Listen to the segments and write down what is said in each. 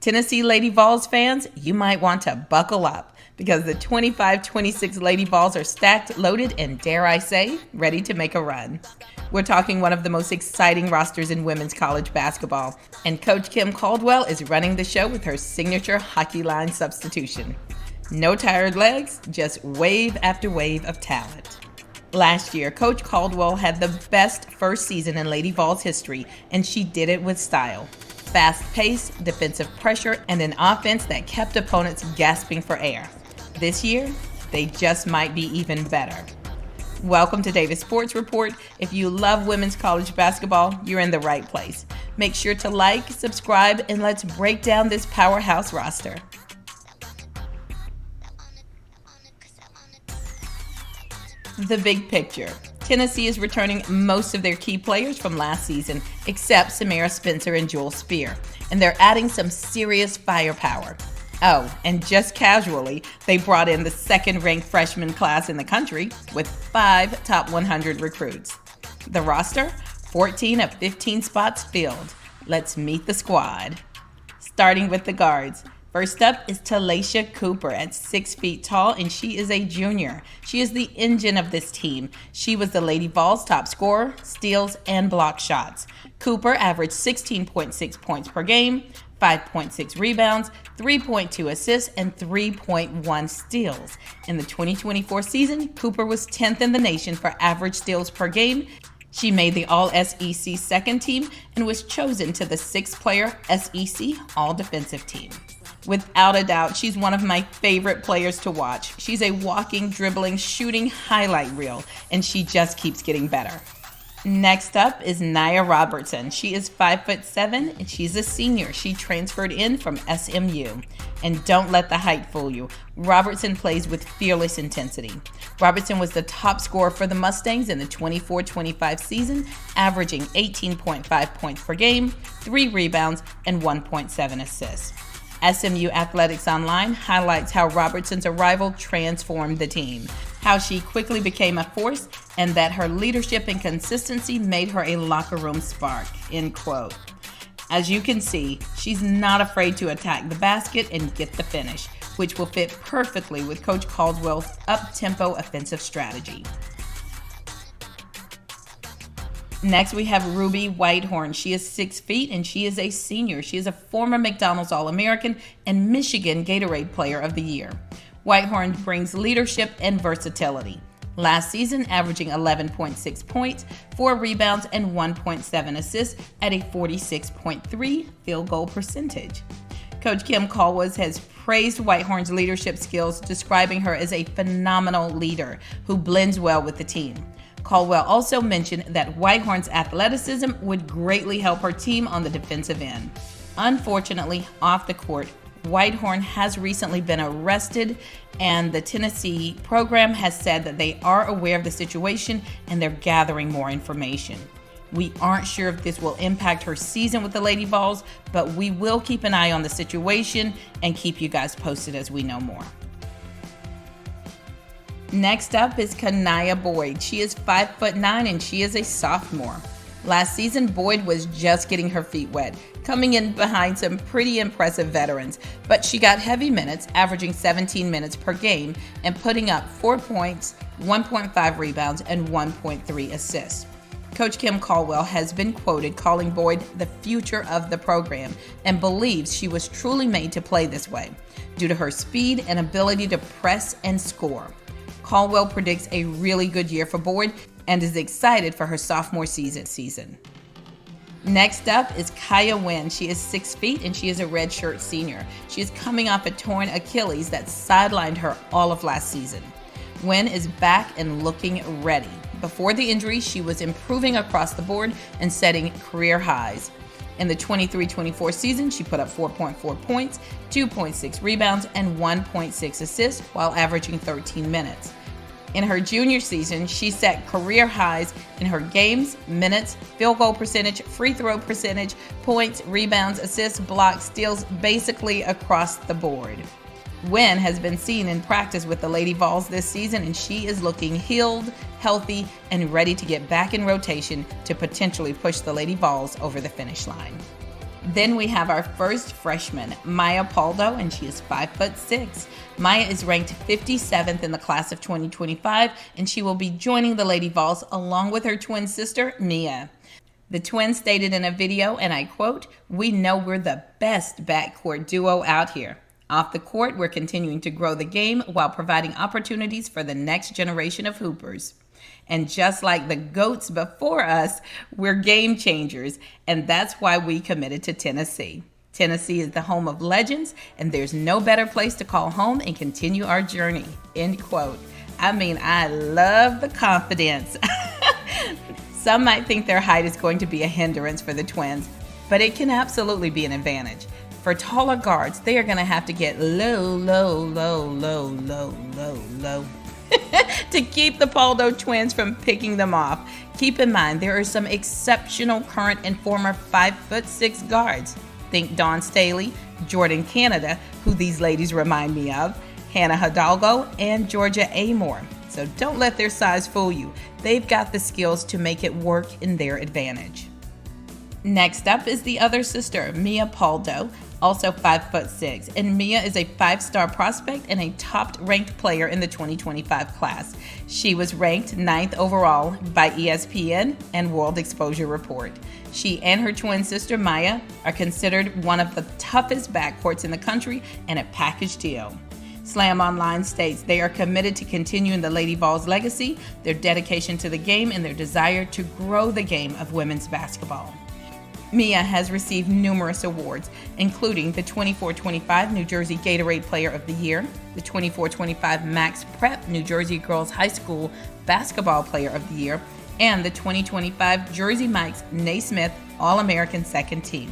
Tennessee Lady Vols fans, you might want to buckle up because the 25-26 Lady Vols are stacked, loaded, and dare I say, ready to make a run. We're talking one of the most exciting rosters in women's college basketball, and Coach Coach Caldwell is running the show with her signature hockey line substitution. No tired legs, just wave after wave of talent. Last year, Coach Caldwell had the best first season in Lady Vols history, and she did it with style. Fast pace, defensive pressure, and an offense that kept opponents gasping for air. This year, they just might be even better. Welcome to Davis Sports Report. If you love women's college basketball, you're in the right place. Make sure to like, subscribe, and let's break down this powerhouse roster. The big picture. Tennessee is returning most of their key players from last season, except Samara Spencer and Jewel Spear, and they're adding some serious firepower. Oh, and just casually, they brought in the second-ranked freshman class in the country with 5 top 100 recruits. The roster, 14 of 15 spots filled. Let's meet the squad. Starting with the guards. First up is Talasha Cooper at 6 feet tall, and she is a junior. She is the engine of this team. She was the Lady Vols' top scorer, steals, and block shots. Cooper averaged 16.6 points per game, 5.6 rebounds, 3.2 assists, and 3.1 steals. In the 2024 season, Cooper was 10th in the nation for average steals per game. She made the All-SEC second team and was chosen to the 6-player SEC All-Defensive team. Without a doubt, she's one of my favorite players to watch. She's a walking, dribbling, shooting highlight reel, and she just keeps getting better. Next up is Nia Robertson. She is 5'7", and she's a senior. She transferred in from SMU. And don't let the height fool you. Robertson plays with fearless intensity. Robertson was the top scorer for the Mustangs in the 24-25 season, averaging 18.5 points per game, 3 rebounds, and 1.7 assists. SMU Athletics Online highlights how Robertson's arrival transformed the team, how she quickly became a force, and that her leadership and consistency made her a locker room spark, end quote. As you can see, she's not afraid to attack the basket and get the finish, which will fit perfectly with Coach Caldwell's up-tempo offensive strategy. Next, we have Ruby Whitehorn. She is 6 feet and she is a senior. She is a former McDonald's All-American and Michigan Gatorade Player of the Year. Whitehorn brings leadership and versatility. Last season, averaging 11.6 points, 4 rebounds, and 1.7 assists at a 46.3 field goal percentage. Coach Coach Caldwell has praised Whitehorn's leadership skills, describing her as a phenomenal leader who blends well with the team. Caldwell also mentioned that Whitehorn's athleticism would greatly help her team on the defensive end. Unfortunately, off the court, Whitehorn has recently been arrested, and the Tennessee program has said that they are aware of the situation and they're gathering more information. We aren't sure if this will impact her season with the Lady Vols, but we will keep an eye on the situation and keep you guys posted as we know more. Next up is Kanaya Boyd. She is 5'9" and she is a sophomore. Last season, Boyd was just getting her feet wet, coming in behind some pretty impressive veterans, but she got heavy minutes, averaging 17 minutes per game and putting up 4 points, 1.5 rebounds, and 1.3 assists. Coach Coach Caldwell has been quoted calling Boyd the future of the program and believes she was truly made to play this way due to her speed and ability to press and score. Caldwell predicts a really good year for Boyd and is excited for her sophomore season. Next up is Kaya Wynn. She is 6 feet and she is a redshirt senior. She is coming off a torn Achilles that sidelined her all of last season. Wynn is back and looking ready. Before the injury, she was improving across the board and setting career highs. In the 23-24 season, she put up 4.4 points, 2.6 rebounds, and 1.6 assists while averaging 13 minutes. In her junior season, she set career highs in her games, minutes, field goal percentage, free throw percentage, points, rebounds, assists, blocks, steals, basically across the board. Wynn has been seen in practice with the Lady Vols this season, and she is looking healed, healthy, and ready to get back in rotation to potentially push the Lady Vols over the finish line. Then we have our first freshman, Maya Paldo, and she is 5'6". Maya is ranked 57th in the class of 2025, and she will be joining the Lady Vols along with her twin sister, Mia. The twins stated in a video, and I quote, "We know we're the best backcourt duo out here. Off the court, we're continuing to grow the game while providing opportunities for the next generation of hoopers. And just like the GOATs before us, we're game changers, and that's why we committed to Tennessee. Tennessee is the home of legends, and there's no better place to call home and continue our journey." End quote. I mean, I love the confidence. Some might think their height is going to be a hindrance for the twins, but it can absolutely be an advantage. For taller guards, they are going to have to get low to keep the Paldo twins from picking them off. Keep in mind, there are some exceptional current and former 5'6" guards. Think Dawn Staley, Jordan Canada, who these ladies remind me of, Hannah Hidalgo, and Georgia Amore. So don't let their size fool you. They've got the skills to make it work in their advantage. Next up is the other sister, Mia Paldo, also 5'6", and Mia is a 5-star prospect and a top-ranked player in the 2025 class. She was ranked 9th overall by ESPN and World Exposure Report. She and her twin sister, Maya, are considered one of the toughest backcourts in the country and a package deal. Slam Online states they are committed to continuing the Lady Vols' legacy, their dedication to the game, and their desire to grow the game of women's basketball. Mia has received numerous awards, including the 24-25 New Jersey Gatorade Player of the Year, the 24-25 Max Prep New Jersey Girls High School Basketball Player of the Year, and the 2025 Jersey Mike's Naismith All-American Second Team.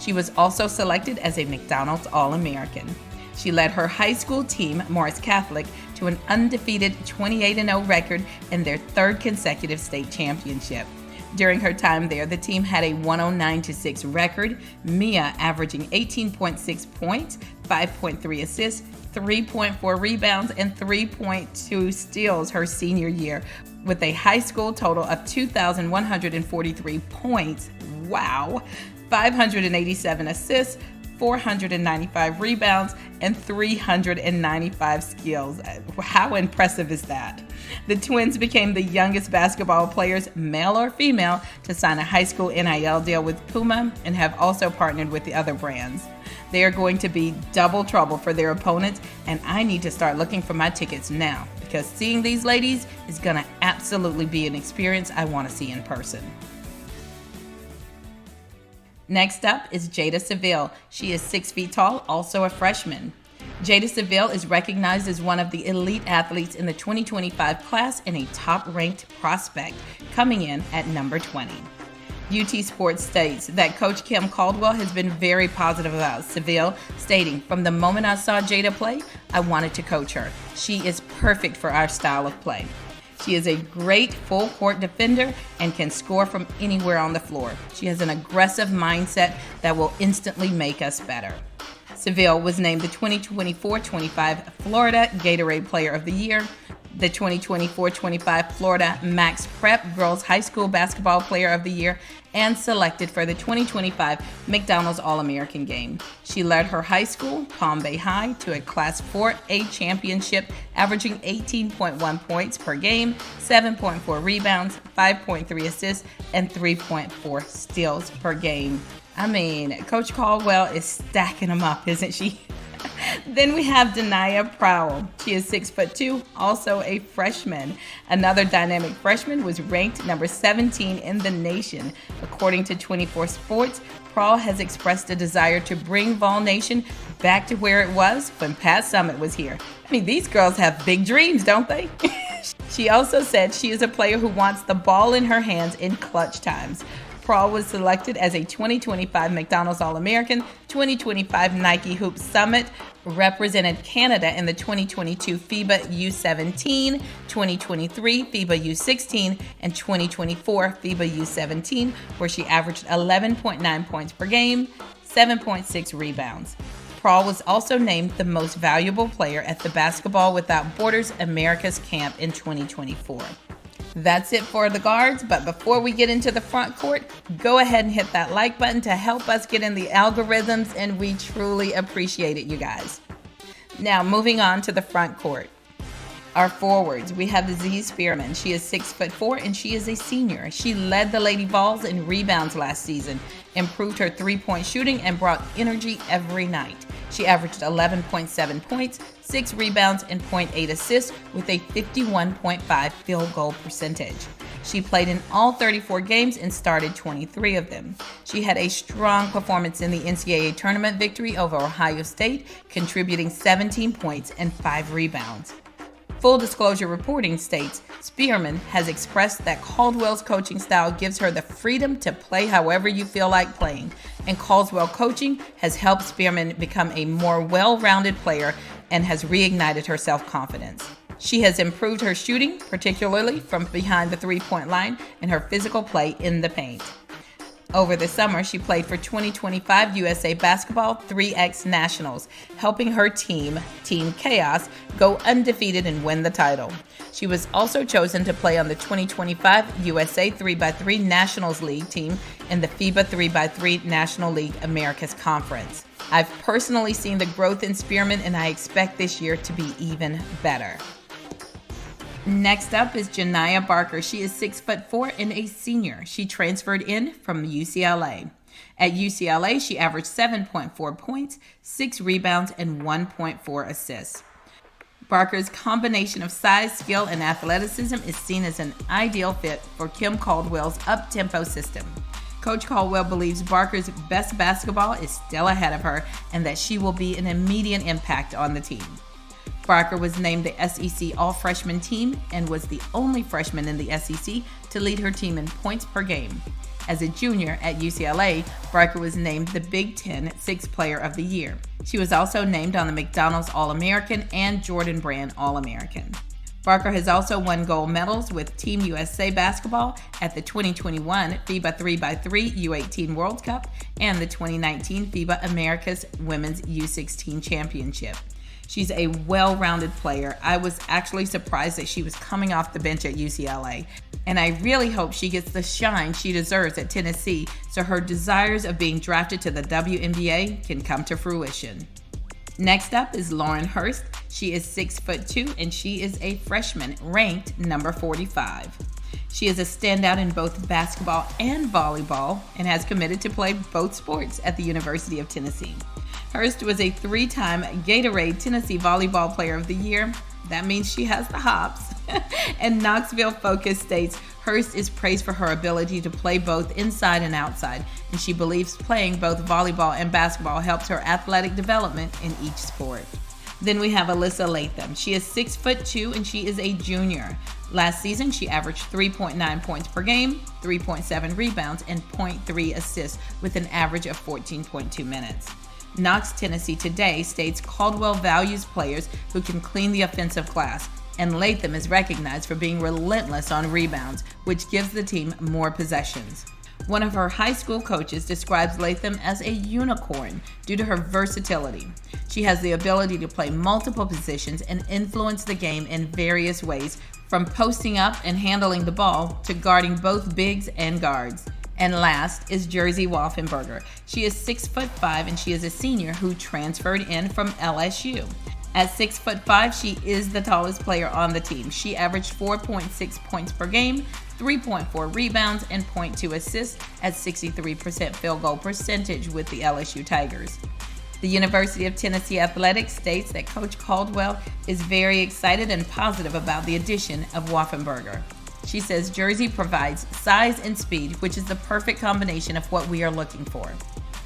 She was also selected as a McDonald's All-American. She led her high school team, Morris Catholic, to an undefeated 28-0 record in their third consecutive state championship. During her time there, the team had a 109-6 record, Mia averaging 18.6 points, 5.3 assists, 3.4 rebounds, and 3.2 steals her senior year, with a high school total of 2,143 points, wow, 587 assists, 495 rebounds, and 395 skills. How impressive is that? The twins became the youngest basketball players, male or female, to sign a high school NIL deal with Puma and have also partnered with the other brands. They are going to be double trouble for their opponents, and I need to start looking for my tickets now because seeing these ladies is going to absolutely be an experience I want to see in person. Next up is Jada Seville. She is 6 feet tall, also a freshman. Jada Seville is recognized as one of the elite athletes in the 2025 class and a top-ranked prospect, coming in at number 20. UT Sports states that Coach Coach Caldwell has been very positive about Seville, stating, "From the moment I saw Jada play, I wanted to coach her. She is perfect for our style of play. She is a great full-court defender and can score from anywhere on the floor. She has an aggressive mindset that will instantly make us better." Seville was named the 2024-25 Florida Gatorade Player of the Year, the 2024-25 Florida Max Prep Girls High School Basketball Player of the Year, and selected for the 2025 McDonald's All-American Game. She led her high school, Palm Bay High, to a Class 4A championship, averaging 18.1 points per game, 7.4 rebounds, 5.3 assists, and 3.4 steals per game. I mean, Coach Caldwell is stacking them up, isn't she? Then we have Denia Powell. She is 6'2", also a freshman. Another dynamic freshman was ranked number 17 in the nation. According to 24 Sports, Powell has expressed a desire to bring Vol Nation back to where it was when Pat Summitt was here. I mean, these girls have big dreams, don't they? She also said she is a player who wants the ball in her hands in clutch times. Prawl was selected as a 2025 McDonald's All-American, 2025 Nike Hoop Summit, represented Canada in the 2022 FIBA U17, 2023 FIBA U16, and 2024 FIBA U17, where she averaged 11.9 points per game, 7.6 rebounds. Prawl was also named the most valuable player at the Basketball Without Borders America's Camp in 2024. That's it for the guards, but before we get into the front court, go ahead and hit that like button to help us get in the algorithms, and we truly appreciate it, you guys. Now, moving on to the front court. Our forwards, we have Z Spearman. She is 6'4" and she is a senior. She led the Lady Vols in rebounds last season, improved her three-point shooting, and brought energy every night. She averaged 11.7 points, 6 rebounds, and 0.8 assists with a 51.5 field goal percentage. She played in all 34 games and started 23 of them. She had a strong performance in the NCAA tournament victory over Ohio State, contributing 17 points and 5 rebounds. Full disclosure reporting states Spearman has expressed that Caldwell's coaching style gives her the freedom to play however you feel like playing, and Caldwell coaching has helped Spearman become a more well-rounded player and has reignited her self-confidence. She has improved her shooting, particularly from behind the three-point line, and her physical play in the paint. Over the summer, she played for 2025 USA Basketball 3X Nationals, helping her team, Team Chaos, go undefeated and win the title. She was also chosen to play on the 2025 USA 3x3 Nationals League team in the FIBA 3x3 National League Americas Conference. I've personally seen the growth in Spearman, and I expect this year to be even better. Next up is Janiah Barker. She is 6'4" and a senior. She transferred in from UCLA. At UCLA, she averaged 7.4 points, 6 rebounds, and 1.4 assists. Barker's combination of size, skill, and athleticism is seen as an ideal fit for Kim Caldwell's up-tempo system. Coach Caldwell believes Barker's best basketball is still ahead of her and that she will be an immediate impact on the team. Barker was named the SEC All-Freshman Team and was the only freshman in the SEC to lead her team in points per game. As a junior at UCLA, Barker was named the Big Ten Sixth Player of the Year. She was also named on the McDonald's All-American and Jordan Brand All-American. Barker has also won gold medals with Team USA Basketball at the 2021 FIBA 3x3 U18 World Cup and the 2019 FIBA Americas Women's U16 Championship. She's a well-rounded player. I was actually surprised that she was coming off the bench at UCLA, and I really hope she gets the shine she deserves at Tennessee so her desires of being drafted to the WNBA can come to fruition. Next up is Lauren Hurst. She is 6'2" and she is a freshman, ranked number 45. She is a standout in both basketball and volleyball and has committed to play both sports at the University of Tennessee. Hurst was a 3-time Gatorade Tennessee Volleyball Player of the Year. That means she has the hops. And Knoxville Focus states Hurst is praised for her ability to play both inside and outside, and she believes playing both volleyball and basketball helps her athletic development in each sport. Then we have Alyssa Latham. She is 6'2" and she is a junior. Last season, she averaged 3.9 points per game, 3.7 rebounds, and 0.3 assists with an average of 14.2 minutes. Knox Tennessee Today states Caldwell values players who can clean the offensive glass, and Latham is recognized for being relentless on rebounds, which gives the team more possessions. One of her high school coaches describes Latham as a unicorn due to her versatility. She has the ability to play multiple positions and influence the game in various ways, from posting up and handling the ball to guarding both bigs and guards. And last is Jersey Wolfenberger. She is 6'5" and she is a senior who transferred in from LSU. At 6'5", she is the tallest player on the team. She averaged 4.6 points per game, 3.4 rebounds, and 0.2 assists at 63% field goal percentage with the LSU Tigers. The University of Tennessee Athletics states that Coach Caldwell is very excited and positive about the addition of Wolfenberger. She says Jersey provides size and speed, which is the perfect combination of what we are looking for.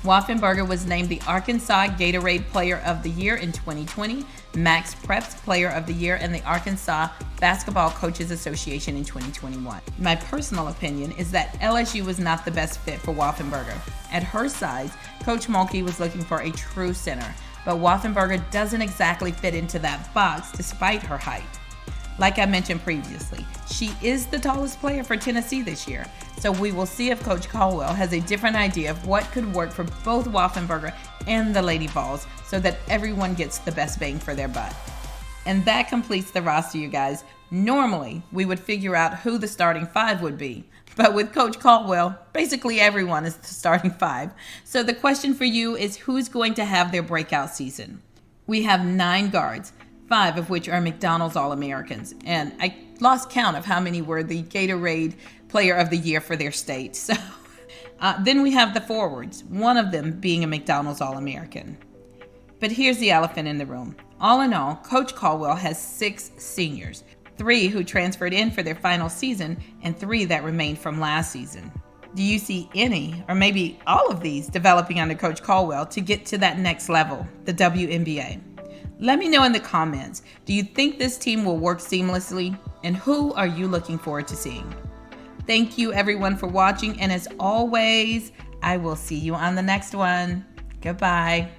Wolfenberger was named the Arkansas Gatorade Player of the Year in 2020, Max Preps Player of the Year, and the Arkansas Basketball Coaches Association in 2021. My personal opinion is that LSU was not the best fit for Wolfenberger. At her size, Coach Mulkey was looking for a true center, but Wolfenberger doesn't exactly fit into that box despite her height. Like I mentioned previously, she is the tallest player for Tennessee this year, so we will see if Coach Caldwell has a different idea of what could work for both Wolfenberger and the Lady Vols so that everyone gets the best bang for their buck. And that completes the roster, you guys. Normally, we would figure out who the starting five would be. But with Coach Caldwell, basically everyone is the starting five. So the question for you is, who's going to have their breakout season? We have 9 guards, 5 of which are McDonald's All-Americans. And I lost count of how many were the Gatorade Player of the Year for their state. So then we have the forwards, one of them being a McDonald's All-American. But here's the elephant in the room. All in all, Coach Caldwell has 6 seniors, 3 who transferred in for their final season and 3 that remained from last season. Do you see any, or maybe all of these, developing under Coach Caldwell to get to that next level, the WNBA? Let me know in the comments. Do you think this team will work seamlessly? And who are you looking forward to seeing? Thank you everyone for watching, and as always, I will see you on the next one. Goodbye.